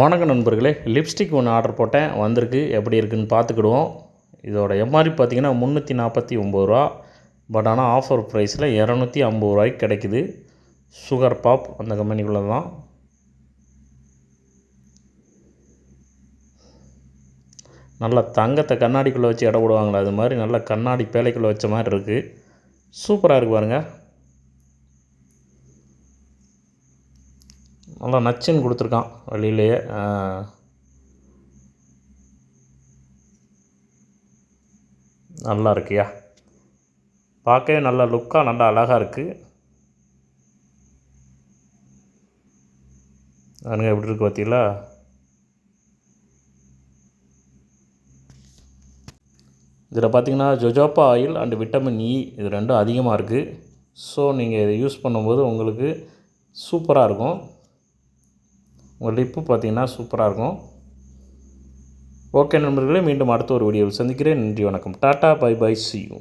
வணக்கம் நண்பர்களே, லிப்ஸ்டிக் ஒன்று ஆர்டர் போட்டேன், வந்திருக்கு. எப்படி இருக்குதுன்னு பார்த்துக்கிடுவோம். இதோட எம்ஆர்பி பார்த்திங்கன்னா ரூ. 349. பட் ஆனால் ஆஃபர் ப்ரைஸில் ரூ. 250 கிடைக்குது. சுகர் பாப் அந்த கம்பெனிக்குள்ளே தான். நல்லா தங்கத்தை கண்ணாடிக்குள்ளே வச்சு எடை போடுவாங்களே, அது மாதிரி நல்லா கண்ணாடி பேழைக்குள்ளே வச்ச மாதிரி இருக்குது. சூப்பராக இருக்குது பாருங்கள். நல்லா நச்சுன்னு கொடுத்துருக்கான் வெளியிலேயே. நல்லா இருக்கியா, பார்க்கவே நல்லா லுக்காக நல்லா அழகாக இருக்குது. அதுங்க எப்படி இருக்குது பார்த்தீங்களா? இதில் பார்த்திங்கன்னா jojoba oil and vitamin E இது ரெண்டும் அதிகமாக இருக்குது. ஸோ நீங்கள் இதை யூஸ் பண்ணும்போது உங்களுக்கு சூப்பராக இருக்கும். உங்கள் லிப்பு பார்த்திங்கன்னா சூப்பராக இருக்கும். ஓகே நண்பர்களே, மீண்டும் அடுத்த ஒரு வீடியோவில் சந்திக்கிறேன். நன்றி, வணக்கம், tata, bye bye, see you.